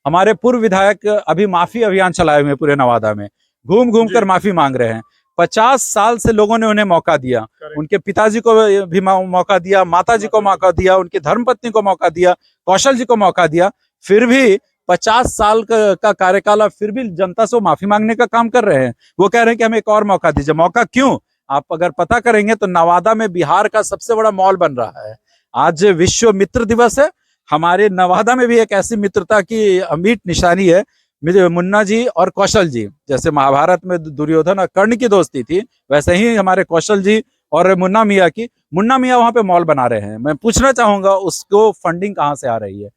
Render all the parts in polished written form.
हमारे पूर्व विधायक अभी माफी अभियान चलाए हुए हैं पूरे नवादा में, घूम घूम कर माफी मांग रहे हैं। 50 साल से लोगों ने उन्हें मौका दिया, उनके पिताजी को भी मौका दिया, माताजी को मौका दिया, उनकी धर्मपत्नी को मौका दिया, कौशल जी को मौका दिया, फिर भी 50 साल का कार्यकाल, फिर भी जनता से वो माफी मांगने का काम कर रहे हैं। वो कह रहे हैं कि हमें एक और मौका दीजिए। मौका क्यों? आप अगर पता करेंगे तो नवादा में बिहार का सबसे बड़ा मॉल बन रहा है। आज विश्व मित्र दिवस है। हमारे नवादा में भी एक ऐसी मित्रता की अमिट निशानी है। मुन्ना जी और कौशल जी, जैसे महाभारत में दुर्योधन और कर्ण की दोस्ती थी, वैसे ही हमारे कौशल जी और मुन्ना मियाँ वहां पे मॉल बना रहे हैं। मैं पूछना चाहूंगा उसको फंडिंग कहाँ से आ रही है?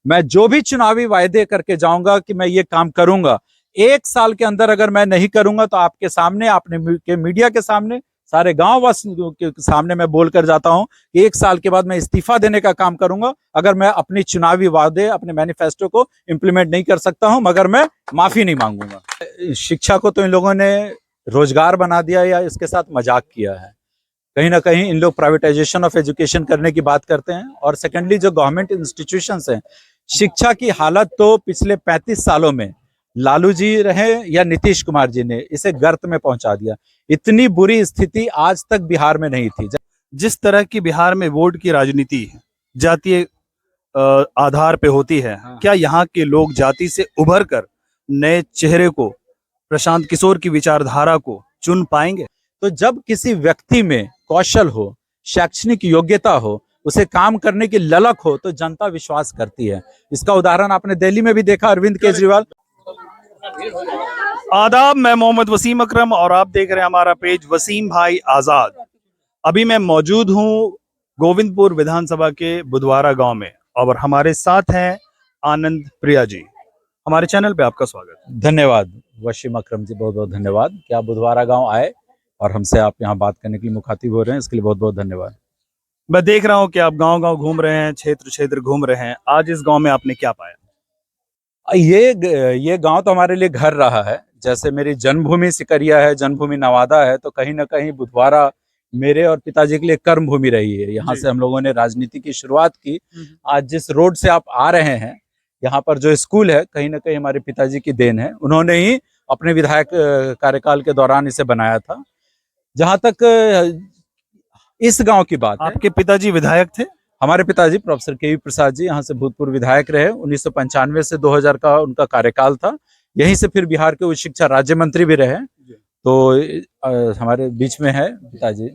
मैं जो भी चुनावी वायदे करके जाऊंगा कि मैं ये काम करूंगा, 1 साल के अंदर अगर मैं नहीं करूंगा तो आपके सामने, आपने के मीडिया के सामने, सारे गांव वासियों के सामने मैं बोलकर जाता हूं कि 1 साल के बाद मैं इस्तीफा देने का काम करूंगा अगर मैं अपनी चुनावी वादे, अपने मैनिफेस्टो को इंप्लीमेंट नहीं कर सकता हूं, मगर मैं माफी नहीं मांगूंगा। शिक्षा को तो इन लोगों ने रोजगार बना दिया या इसके साथ मजाक किया है। कहीं ना कहीं इन लोग प्राइवेटाइजेशन ऑफ एजुकेशन करने की बात करते हैं। और सेकेंडली, जो गवर्नमेंट इंस्टीट्यूशंस हैं, शिक्षा की हालत तो पिछले 35 सालों में लालू जी रहे या नीतीश कुमार जी ने इसे गर्त में पहुंचा दिया। इतनी बुरी स्थिति आज तक बिहार में नहीं थी। जिस तरह की बिहार में वोट की राजनीति जातीय आधार पे होती है, क्या यहाँ के लोग जाति से उभर कर नए चेहरे को, प्रशांत किशोर की विचारधारा को चुन पाएंगे? तो जब किसी व्यक्ति में कौशल हो, शैक्षणिक योग्यता हो, उसे काम करने की ललक हो, तो जनता विश्वास करती है। इसका उदाहरण आपने दिल्ली में भी देखा, अरविंद केजरीवाल। आदाब, मैं मोहम्मद वसीम अकरम और आप देख रहे हैं हमारा पेज वसीम भाई आजाद। अभी मैं मौजूद हूं गोविंदपुर विधानसभा के बुधवारा गांव में और हमारे साथ हैं आनंद प्रिया जी। हमारे चैनल पे आपका स्वागत है। धन्यवाद वसीम अकरम जी, बहुत बहुत धन्यवाद कि आप बुधवारा गांव आए और हमसे आप यहाँ बात करने के लिए मुखातिब हो रहे हैं, इसके लिए बहुत बहुत धन्यवाद। मैं देख रहा हूँ कि आप गांव गांव घूम रहे हैं, क्षेत्र क्षेत्र घूम रहे हैं। आज इस गांव में आपने क्या पाया? ये गांव तो हमारे लिए घर रहा है। जैसे मेरी जन्मभूमि सिकरिया है, जन्मभूमि नवादा है, तो कहीं ना कहीं बुधवारा मेरे और पिताजी के लिए कर्म भूमि रही है। यहाँ से हम लोगों ने राजनीति की शुरुआत की। आज जिस रोड से आप आ रहे हैं, यहाँ पर जो स्कूल है, कहीं ना कहीं हमारे पिताजी की देन है। उन्होंने ही अपने विधायक कार्यकाल के दौरान इसे बनाया था। जहां तक इस गांव की बात है, आपके पिताजी विधायक थे? हमारे पिताजी प्रोफेसर केवी प्रसाद जी यहाँ से भूतपूर्व विधायक रहे। 1995 से 2000 का उनका कार्यकाल था। यहीं से फिर बिहार के उच्च शिक्षा राज्य मंत्री भी रहे। तो हमारे बीच में है पिताजी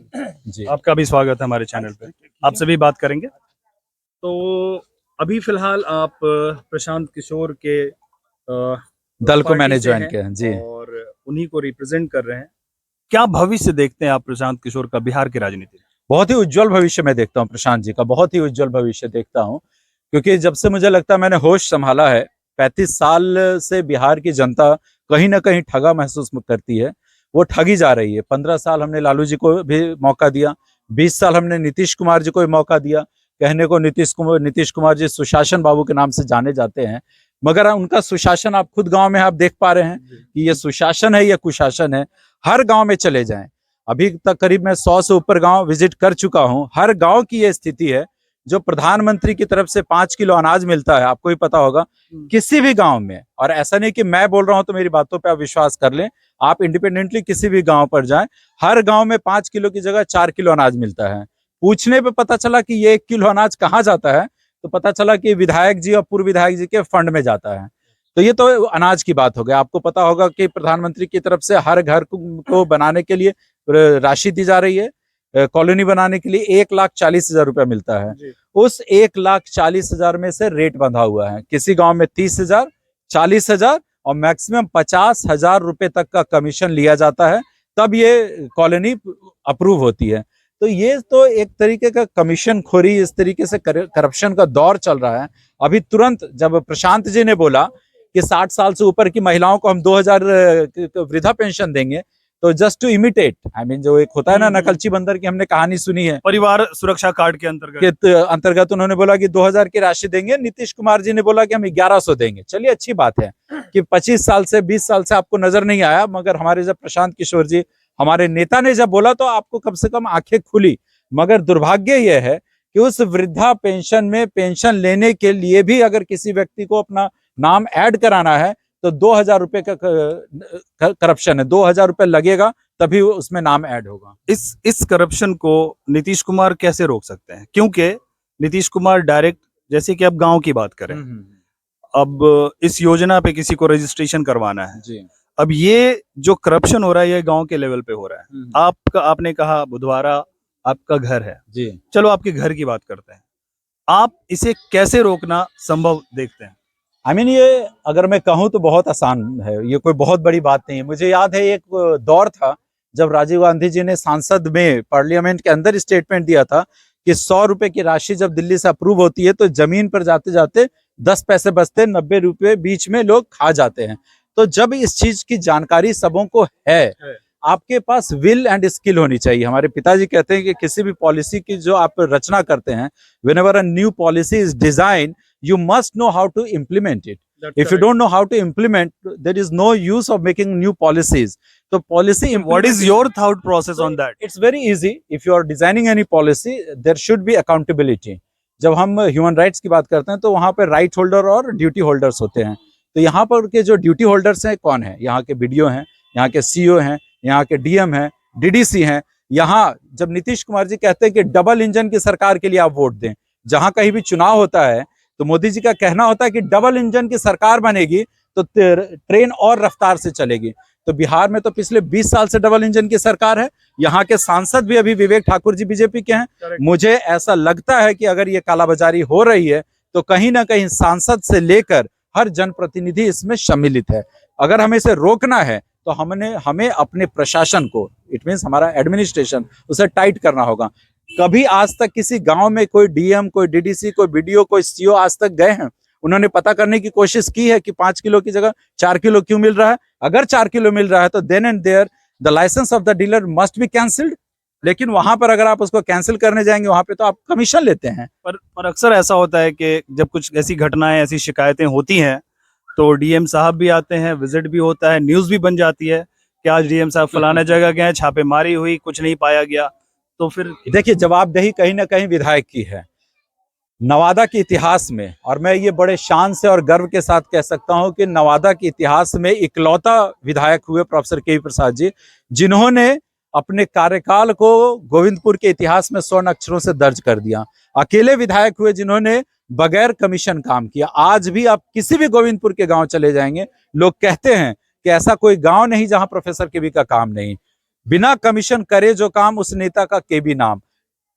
जी। आपका भी स्वागत है हमारे चैनल पे। आपसे भी बात करेंगे। तो अभी फिलहाल आप प्रशांत किशोर के दल को मैंने ज्वाइन किया जी, और उन्हीं को रिप्रेजेंट कर रहे हैं। क्या भविष्य देखते हैं आप प्रशांत किशोर का बिहार की राजनीति में? बहुत ही उज्जवल भविष्य मैं देखता हूँ प्रशांत जी का, बहुत ही उज्जवल भविष्य देखता हूँ। क्योंकि जब से मुझे लगता है मैंने होश संभाला है, 35 साल से बिहार की जनता कहीं ना कहीं ठगा महसूस करती है। वो ठगी जा रही है। 15 साल हमने लालू जी को भी मौका दिया, 20 साल हमने नीतीश कुमार जी को भी मौका दिया। कहने को नीतीश कुमार जी सुशासन बाबू के नाम से जाने जाते हैं, मगर उनका सुशासन आप खुद गांव में आप देख पा रहे हैं कि ये सुशासन है या कुशासन है। हर गांव में चले जाएं, अभी तक करीब मैं 100 से ऊपर गांव विजिट कर चुका हूं। हर गांव की ये स्थिति है। जो प्रधानमंत्री की तरफ से 5 किलो अनाज मिलता है, आपको भी पता होगा, किसी भी गांव में, और ऐसा नहीं कि मैं बोल रहा हूं तो मेरी बातों पे आप विश्वास कर लें, आप इंडिपेंडेंटली किसी भी गांव पर जाएं, हर गांव में 5 किलो की जगह 4 किलो अनाज मिलता है। पूछने पे पता चला कि ये 1 किलो अनाज कहाँ जाता है, तो पता चला कि विधायक जी और पूर्व विधायक जी के फंड में जाता है। तो ये तो अनाज की बात हो गई। आपको पता होगा कि प्रधानमंत्री की तरफ से हर घर को बनाने के लिए राशि दी जा रही है। कॉलोनी बनाने के लिए 1,40,000 रुपया मिलता है। उस 1,40,000 में से रेट बंधा हुआ है। किसी गांव में 30,000, 40,000 और मैक्सिमम 50,000 रुपए तक का कमीशन लिया जाता है, तब ये कॉलोनी अप्रूव होती है। तो ये तो एक तरीके का कमीशन खोरी, इस तरीके से करप्शन का दौर चल रहा है। अभी तुरंत जब प्रशांत जी ने बोला कि 60 साल से ऊपर की महिलाओं को हम 2,000 वृद्धा पेंशन देंगे, तो just to imitate, I mean, जो एक होता है ना नकलची बंदर की, हमने कहानी सुनी है, परिवार सुरक्षा कार्ड के अंतर्गत उन्होंने बोला कि 2,000 की राशि देंगे। नीतीश कुमार जी ने बोला कि हम 1,100 देंगे। चलिए, अच्छी बात है कि 25 साल से 20 साल से आपको नजर नहीं आया, मगर हमारे जब प्रशांत किशोर जी, हमारे नेता ने जब बोला तो आपको कम से कम आंखें खुली। मगर दुर्भाग्य यह है कि उस वृद्धा पेंशन में पेंशन लेने के लिए भी अगर किसी व्यक्ति को अपना नाम ऐड कराना है तो 2,000 रुपए का करप्शन है, 2,000 रुपए लगेगा तभी उसमें नाम ऐड होगा। इस करप्शन को नीतीश कुमार कैसे रोक सकते हैं? क्योंकि नीतीश कुमार डायरेक्ट, जैसे कि अब गांव की बात करें, अब इस योजना पे किसी को रजिस्ट्रेशन करवाना है जी। अब ये जो करप्शन हो रहा है ये गांव के लेवल पे हो रहा है। आपने कहा बुधवारा आपका घर है जी। चलो आपके घर की बात करते हैं, आप इसे कैसे रोकना संभव देखते हैं? ये अगर मैं कहूँ तो बहुत आसान है, ये कोई बहुत बड़ी बात नहीं है। मुझे याद है एक दौर था जब राजीव गांधी जी ने संसद में पार्लियामेंट के अंदर स्टेटमेंट दिया था कि 100 रुपए की राशि जब दिल्ली से अप्रूव होती है तो जमीन पर जाते जाते 10 पैसे बचते, 90 रुपए बीच में लोग खा जाते हैं। तो जब इस चीज की जानकारी सबों को है, आपके पास विल एंड स्किल होनी चाहिए। हमारे पिताजी कहते हैं कि किसी भी पॉलिसी की जो आप रचना करते हैं, whenever a new policy is designed, you must know how to implement it. If you don't know how to implement, there is no use of making new policies. So policy, What is your thought process on that? It's very easy. If you are designing any policy, there should be accountability. जब हम human rights की बात करते हैं तो वहां पर right holder और ड्यूटी होल्डर्स होते हैं। तो यहाँ पर के जो ड्यूटी होल्डर्स हैं कौन है? यहाँ के बीडीओ हैं, यहाँ के सीईओ हैं, यहाँ के डीएम हैं, डीडीसी हैं। यहाँ जब नीतीश कुमार जी कहते हैं कि डबल इंजन की सरकार के लिए आप वोट दें, जहां कहीं भी चुनाव होता है तो मोदी जी का कहना होता है कि डबल इंजन की सरकार बनेगी तो ट्रेन और रफ्तार से चलेगी। तो बिहार में तो पिछले 20 साल से डबल इंजन की सरकार है। यहाँ के सांसद भी अभी विवेक ठाकुर जी बीजेपी के हैं। मुझे ऐसा लगता है कि अगर ये कालाबाजारी हो रही है तो कहीं ना कहीं सांसद से लेकर हर जनप्रतिनिधि इसमें सम्मिलित है। अगर हमें इसे रोकना है तो हमें अपने प्रशासन को, इट मीन्स हमारा एडमिनिस्ट्रेशन, उसे टाइट करना होगा। कभी आज तक किसी गांव में कोई डीएम, कोई डीडीसी, कोई बीडीओ, कोई सीईओ आज तक गए हैं? उन्होंने पता करने की कोशिश की है कि 5 किलो की जगह 4 किलो क्यों मिल रहा है? अगर 4 किलो मिल रहा है तो then and there the licence of the dealer must be cancelled. लेकिन वहां पर अगर आप उसको कैंसिल करने जाएंगे, वहां पे तो आप कमीशन लेते हैं। पर अक्सर ऐसा होता है कि जब कुछ ऐसी घटनाएं, ऐसी शिकायतें होती हैं तो डीएम साहब भी आते हैं, विजिट भी होता है, न्यूज भी बन जाती है कि आज डीएम साहब फलाना जगह गए, छापेमारी हुई, कुछ नहीं पाया गया। तो फिर देखिए, जवाबदेही कहीं ना कहीं विधायक की है। नवादा के इतिहास में, और मैं ये बड़े शान से और गर्व के साथ कह सकता हूं कि नवादा के इतिहास में इकलौता विधायक हुए प्रोफेसर के प्रसाद जी, जिन्होंने अपने कार्यकाल को गोविंदपुर के इतिहास में स्वर्ण अक्षरों से दर्ज कर दिया। अकेले विधायक हुए जिन्होंने बगैर कमीशन काम किया। आज भी आप किसी भी गोविंदपुर के गांव चले जाएंगे, लोग कहते हैं कि ऐसा कोई गांव नहीं जहां प्रोफेसर केबी का काम नहीं। बिना कमीशन करे जो काम, उस नेता का केबी नाम।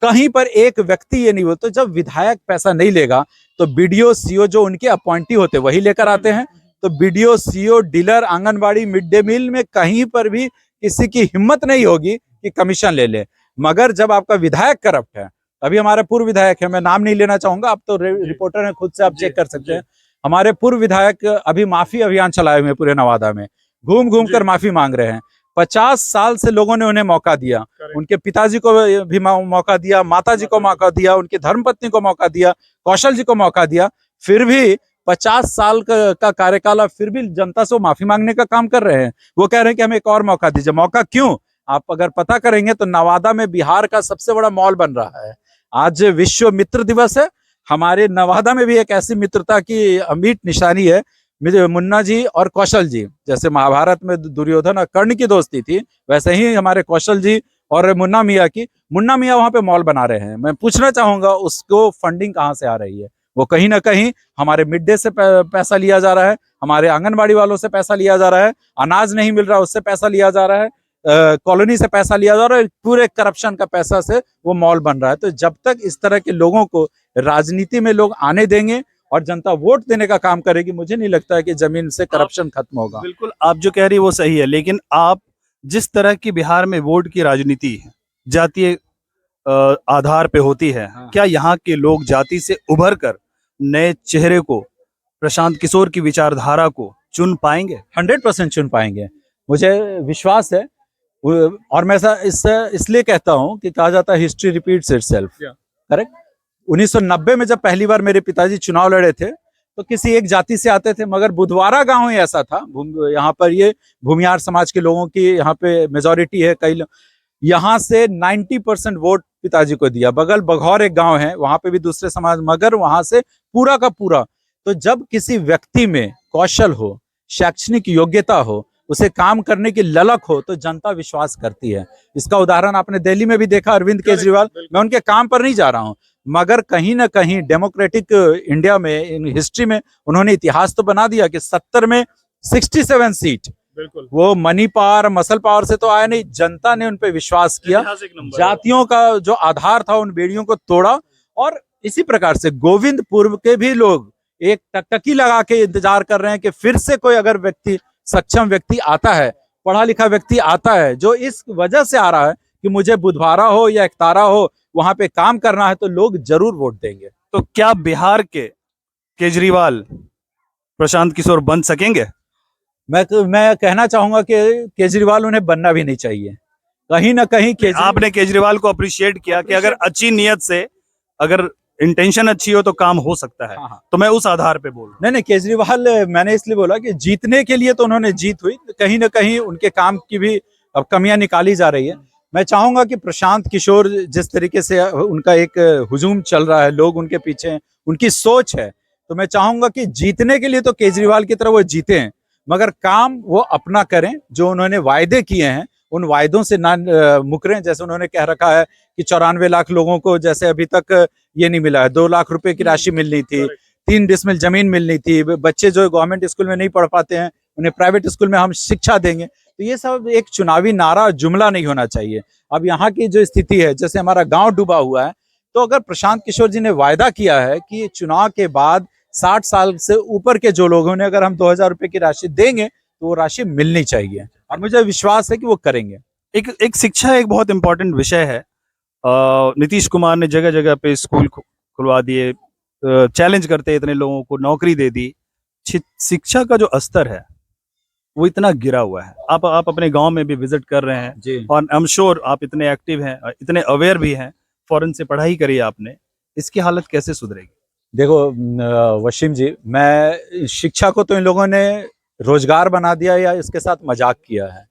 कहीं पर एक व्यक्ति ये नहीं बोलता। जब विधायक पैसा नहीं लेगा तो बीडीओ सीईओ जो उनके अपॉइंटी होते वही लेकर आते हैं। तो BDO CEO, dealer, anganwadi, mid day meal में कहीं पर भी किसी की हिम्मत नहीं होगी कि कमीशन ले ले। मगर जब आपका विधायक करप्ट है, अभी हमारे पूर्व विधायक है, मैं नाम नहीं लेना चाहूंगा, आप तो रिपोर्टर हैं, खुद से आप चेक कर सकते हैं। हमारे पूर्व विधायक अभी माफी अभियान चलाए हुए पूरे नवादा में, घूम घूम कर माफी मांग रहे हैं। 50 साल से लोगों ने उन्हें मौका दिया, उनके पिताजी को भी मौका दिया, माताजी को मौका दिया, उनकी धर्मपत्नी को मौका दिया, कौशल जी को मौका दिया, फिर भी 50 साल का कार्यकाल, फिर भी जनता से माफी मांगने का काम कर रहे हैं। वो कह रहे हैं कि हमें एक और मौका दीजिए। मौका क्यों? आप अगर पता करेंगे तो नवादा में बिहार का सबसे बड़ा मॉल बन रहा है। आज विश्व मित्र दिवस है। हमारे नवादा में भी एक ऐसी मित्रता की अमिट निशानी है। मुन्ना जी और कौशल जी, जैसे महाभारत में दुर्योधन और कर्ण की दोस्ती थी, वैसे ही हमारे कौशल जी और मुन्ना मियाँ की। मुन्ना मियाँ वहां पे मॉल बना रहे हैं। मैं पूछना चाहूंगा उसको फंडिंग कहाँ से आ रही है? वो कहीं ना कहीं हमारे मिड डे से पैसा लिया जा रहा है, हमारे आंगनबाड़ी वालों से पैसा लिया जा रहा है, अनाज नहीं मिल रहा उससे पैसा लिया जा रहा है, कॉलोनी से पैसा लिया जा रहा है, पूरे करप्शन का पैसा से वो मॉल बन रहा है। तो जब तक इस तरह के लोगों को राजनीति में लोग आने देंगे और जनता वोट देने का काम करेगी, मुझे नहीं लगता है कि जमीन से करप्शन खत्म होगा। बिल्कुल, आप जो कह रही है वो सही है, लेकिन आप जिस तरह की बिहार में वोट की राजनीति जातीय आधार पे होती है, क्या यहाँ के लोग जाति से उभर कर नए चेहरे को, प्रशांत किशोर की विचारधारा को चुन पाएंगे? 100% चुन पाएंगे, मुझे विश्वास है। और मैं इसलिए कहता हूं कि कहा जाता है हिस्ट्री रिपीट्स इटसेल्फ, करेक्ट। 1990 में जब पहली बार मेरे पिताजी चुनाव लड़े थे तो किसी एक जाति से आते थे, मगर बुधवारा गांव ही ऐसा था। यहाँ पर ये भूमियार समाज के लोगों की यहाँ पे मेजोरिटी है। कई यहाँ से 90% वोट पिताजी को दिया। बगल बघौर एक गांव है, वहां पे भी दूसरे समाज, मगर वहां से पूरा का पूरा। तो जब किसी व्यक्ति में कौशल हो, शैक्षणिक योग्यता हो, उसे काम करने की ललक हो, तो जनता विश्वास करती है। इसका उदाहरण आपने दिल्ली में भी देखा, अरविंद केजरीवाल। मैं उनके काम पर नहीं जा रहा हूं, मगर कहीं ना कहीं डेमोक्रेटिक इंडिया में, इन हिस्ट्री में उन्होंने इतिहास तो बना दिया कि 70 में 67 सीट, बिल्कुल वो मनी पावर मसल पावर से तो आया नहीं, जनता ने उन पे विश्वास किया, ऐतिहासिक नंबर है। जातियों का जो आधार था उन बेड़ियों को तोड़ा। और इसी प्रकार से गोविंदपुर के भी लोग एक टकटकी लगा के इंतजार कर रहे हैं कि फिर से कोई अगर व्यक्ति, सक्षम व्यक्ति आता है, पढ़ा लिखा व्यक्ति आता है, जो इस वजह से आ रहा है कि मुझे बुधवारा हो या एकतारा हो वहां पे काम करना है, तो लोग जरूर वोट देंगे। तो क्या बिहार के केजरीवाल प्रशांत किशोर बन सकेंगे? मैं कहना चाहूंगा कि केजरीवाल उन्हें बनना भी नहीं चाहिए। कहीं ना कहीं आपने केजरीवाल को अप्रिशिएट किया कि अगर अच्छी नीयत से, अगर इंटेंशन अच्छी हो तो काम हो सकता है। हाँ, हाँ। तो मैं उस आधार पे बोल रहा हूं। नहीं, केजरीवाल, मैंने इसलिए बोला कि जीतने के लिए तो उन्होंने जीत हुई, कहीं ना कहीं उनके काम की भी अब कमियां निकाली जा रही है। मैं चाहूंगा कि प्रशांत किशोर, जिस तरीके से उनका एक हुजूम चल रहा है, लोग उनके पीछे हैं, उनकी सोच है, तो मैं चाहूंगा कि जीतने के लिए तो केजरीवाल की तरह वो जीते हैं, मगर काम वो अपना करें, जो उन्होंने वायदे किए हैं उन वायदों से ना मुकरें। जैसे उन्होंने कह रखा है कि 94 लाख लोगों को जैसे अभी तक ये नहीं मिला है, 2 लाख रुपए की राशि मिलनी थी, 3 डिसमिल जमीन मिलनी थी, बच्चे जो गवर्नमेंट स्कूल में नहीं पढ़ पाते हैं उन्हें प्राइवेट स्कूल में हम शिक्षा देंगे। तो ये सब एक चुनावी नारा, जुमला नहीं होना चाहिए। अब यहाँ की जो स्थिति है, जैसे हमारा गांव डूबा हुआ है, तो अगर प्रशांत किशोर जी ने वायदा किया है कि चुनाव के बाद 60 साल से ऊपर के जो लोगों ने अगर हम 2000 रुपए की राशि देंगे तो वो राशि मिलनी चाहिए, और मुझे विश्वास है कि वो करेंगे। एक शिक्षा एक बहुत इंपॉर्टेंट विषय है। नीतीश कुमार ने जगह जगह पे स्कूल खुलवा दिए, चैलेंज करते इतने लोगों को नौकरी दे दी। शिक्षा का जो स्तर है वो इतना गिरा हुआ है। आप अपने गांव में भी विजिट कर रहे हैं जी। और आई एम श्योर आप इतने एक्टिव हैं, इतने अवेयर भी हैं, फॉरेन से पढ़ाई करी आपने, इसकी हालत कैसे सुधरेगी? देखो वसीम जी, मैं शिक्षा को तो इन लोगों ने रोजगार बना दिया या इसके साथ मजाक किया है।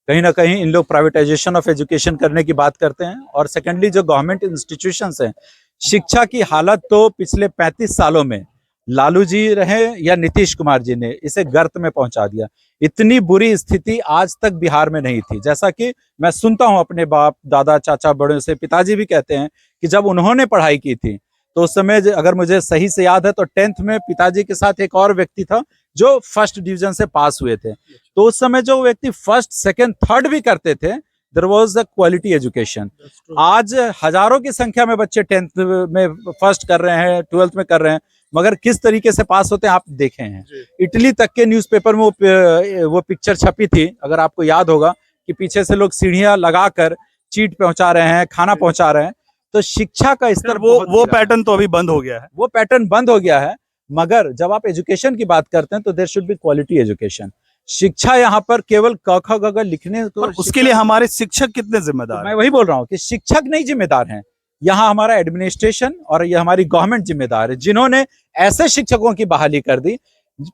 कहीं ना कहीं इन लोग प्राइवेटाइजेशन ऑफ एजुकेशन करने की बात करते हैं, और सेकेंडली जो गवर्नमेंट इंस्टीट्यूशंस हैं, शिक्षा की हालत तो पिछले 35 सालों में लालू जी रहे या नीतीश कुमार जी ने इसे गर्त में पहुंचा दिया। इतनी बुरी स्थिति आज तक बिहार में नहीं थी। जैसा कि मैं सुनता हूं अपने बाप, दादा, चाचा, बड़ों से, पिताजी भी कहते हैं कि जब उन्होंने पढ़ाई की थी तो उस समय, अगर मुझे सही से याद है, तो 10th में पिताजी के साथ एक और व्यक्ति था जो फर्स्ट डिवीजन से पास हुए थे। तो उस समय जो व्यक्ति फर्स्ट, सेकंड, थर्ड भी करते थे, there was a quality education. आज हजारों की संख्या में बच्चे 10th में फर्स्ट कर रहे हैं, 12th में कर रहे हैं, मगर किस तरीके से पास होते हैं आप देखे हैं। इटली तक के न्यूज़पेपर में वो पिक्चर छपी थी, अगर आपको याद होगा, कि पीछे से लोग सीढ़ियां लगाकर चीट पहुंचा रहे हैं, खाना पहुंचा रहे हैं। तो शिक्षा का स्तर वो पैटर्न तो अभी बंद हो गया है। वो पैटर्न बंद हो गया है। मगर जब आप एजुकेशन की बात करते हैं तो there should be quality education. शिक्षा यहाँ पर केवल क ख ग घ लिखने को, उसके लिए हमारे शिक्षक कितने जिम्मेदार तो हैं? मैं वही बोल रहा हूँ कि शिक्षक नहीं जिम्मेदार हैं, यहाँ हमारा एडमिनिस्ट्रेशन और ये हमारी गवर्नमेंट जिम्मेदार है, जिन्होंने ऐसे शिक्षकों की बहाली कर दी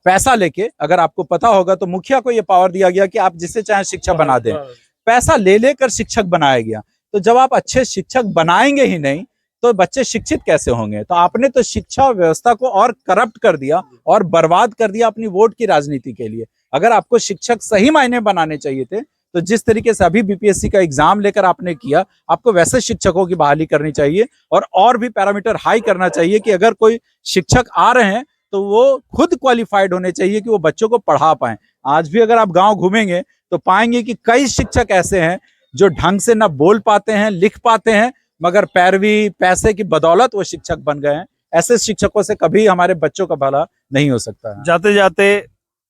पैसा लेके। अगर आपको पता होगा तो मुखिया को ये पावर दिया गया कि आप जिससे चाहे शिक्षक बना दें, पैसा ले लेकर शिक्षक बनाया गया। तो जब आप अच्छे शिक्षक बनाएंगे ही नहीं तो बच्चे शिक्षित कैसे होंगे? तो आपने तो शिक्षा व्यवस्था को और करप्ट कर दिया और बर्बाद कर दिया अपनी वोट की राजनीति के लिए। अगर आपको शिक्षक सही मायने बनाने चाहिए थे तो जिस तरीके से अभी बीपीएससी का एग्जाम लेकर आपने किया, आपको वैसे शिक्षकों की बहाली करनी चाहिए, और भी पैरामीटर हाई करना चाहिए कि अगर कोई शिक्षक आ रहे हैं तो वो खुद क्वालिफाइड होने चाहिए कि वो बच्चों को पढ़ा पाए। आज भी अगर आप गांव घूमेंगे तो पाएंगे कि कई शिक्षक ऐसे हैं जो ढंग से ना बोल पाते हैं, लिख पाते हैं, मगर पैरवी, पैसे की बदौलत वो शिक्षक बन गए हैं। ऐसे शिक्षकों से कभी हमारे बच्चों का भला नहीं हो सकता है। जाते जाते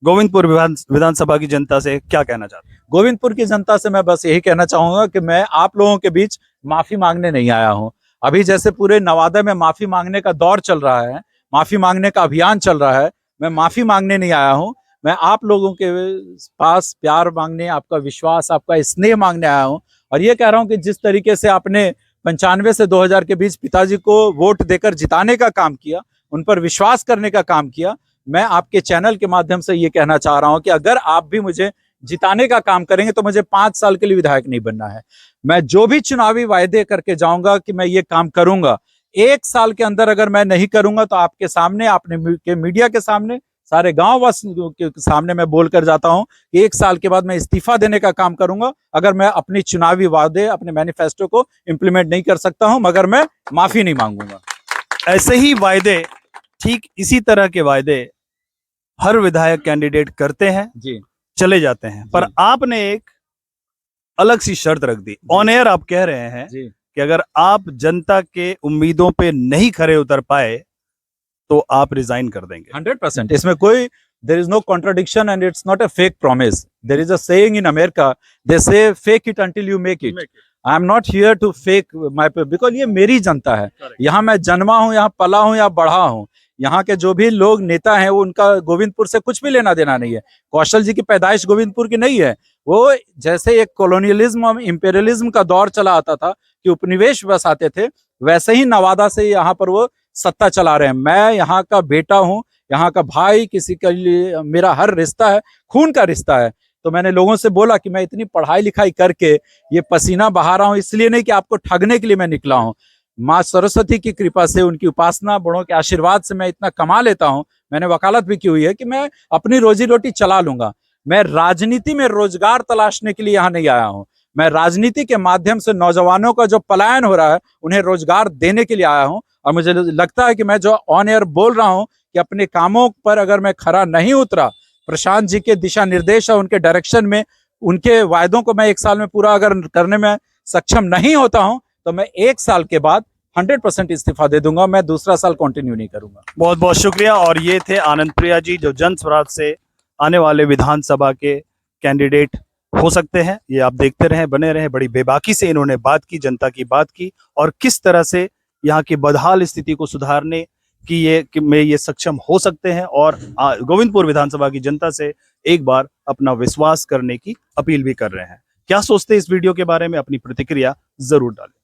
गोविंदपुर विधानसभा की जनता से क्या कहना चाहते हैं? गोविंदपुर की जनता से मैं बस यही कहना चाहूंगा कि मैं आप लोगों के बीच माफी मांगने नहीं आया हूं। अभी जैसे पूरे नवादा में माफी मांगने का दौर चल रहा है, माफी मांगने का अभियान चल रहा है, मैं माफी मांगने नहीं आया हूं। मैं आप लोगों के पास प्यार मांगने, आपका विश्वास, आपका स्नेह मांगने आया हूं। और ये कह रहा हूं कि जिस तरीके से आपने 95 से 2000 के बीच पिताजी को वोट देकर जिताने का काम किया, उन पर विश्वास करने का काम किया, मैं आपके चैनल के माध्यम से ये कहना चाह रहा हूं कि अगर आप भी मुझे जिताने का काम करेंगे तो मुझे 5 साल के लिए विधायक नहीं बनना है। मैं जो भी चुनावी वायदे करके जाऊंगा कि मैं ये काम करूंगा, 1 साल के अंदर अगर मैं नहीं करूंगा तो आपके सामने, आपने के मीडिया के सामने, सारे गांव वासियों के सामने मैं बोलकर जाता हूं कि 1 साल के बाद मैं इस्तीफा देने का काम करूंगा अगर मैं अपनी चुनावी वादे, अपने मैनिफेस्टो को इंप्लीमेंट नहीं कर सकता हूं, मगर मैं माफी नहीं मांगूंगा। ऐसे ही वायदे, ठीक इसी तरह के वायदे हर विधायक कैंडिडेट करते हैं, जी चले जाते हैं, पर जी। आपने एक अलग सी शर्त रख दी। ऑन एयर आप कह रहे हैं जी कि अगर आप जनता के उम्मीदों पे नहीं खरे उतर पाए तो आप रिजाइन कर देंगे। 100%, इसमें कोई, there is no contradiction and it's not a fake promise. There is a saying in America, they say fake it until you make it. I am not here to fake my, because ये मेरी जनता है। यहाँ मैं जन्मा हूँ, यहाँ पला हूँ, यहाँ बढ़ा हूँ। यहाँ के जो भी लोग नेता हैं वो, उनका गोविंदपुर से कुछ भी लेना देना नहीं है। कौशल जी की पैदाइश गोविंदपुर की नहीं है। वो जैसे एक कॉलोनियलिज्म और इंपेरियलिज्म का दौर चला आता था कि उपनिवेश बस आते थे, वैसे ही नवादा से यहाँ पर वो सत्ता चला रहे हैं। मैं यहाँ का बेटा हूँ, यहाँ का भाई, किसी के लिए मेरा हर रिश्ता है, खून का रिश्ता है। तो मैंने लोगों से बोला कि मैं इतनी पढ़ाई लिखाई करके ये पसीना बहा रहा हूँ, इसलिए नहीं कि आपको ठगने के लिए मैं निकला हूँ। माँ सरस्वती की कृपा से, उनकी उपासना, बड़ों के आशीर्वाद से मैं इतना कमा लेता हूँ। मैंने वकालत भी की हुई है कि मैं अपनी रोजी रोटी चला लूंगा। मैं राजनीति में रोजगार तलाशने के लिए यहाँ नहीं आया हूँ। मैं राजनीति के माध्यम से नौजवानों का जो पलायन हो रहा है उन्हें रोजगार देने के लिए आया हूँ। और मुझे लगता है कि मैं जो ऑन एयर बोल रहा हूँ कि अपने कामों पर अगर मैं खरा नहीं उतरा, प्रशांत जी के दिशा निर्देश और उनके डायरेक्शन में, उनके वायदों को मैं 1 साल में पूरा अगर करने में सक्षम नहीं होता हूं तो मैं 1 साल के बाद 100% इस्तीफा दे दूंगा। मैं दूसरा साल कंटिन्यू नहीं करूंगा। बहुत बहुत शुक्रिया। और ये थे आनंद प्रिया जी, जो जन स्वराज से आने वाले विधानसभा के कैंडिडेट हो सकते हैं। ये आप देखते रहें, बने रहें। बड़ी बेबाकी से इन्होंने बात की, जनता की बात की, और किस तरह से यहाँ की बदहाल स्थिति को सुधारने की ये सक्षम हो सकते हैं। और गोविंदपुर विधानसभा की जनता से एक बार अपना विश्वास करने की अपील भी कर रहे हैं। क्या सोचते हैं इस वीडियो के बारे में? अपनी प्रतिक्रिया जरूर डालें।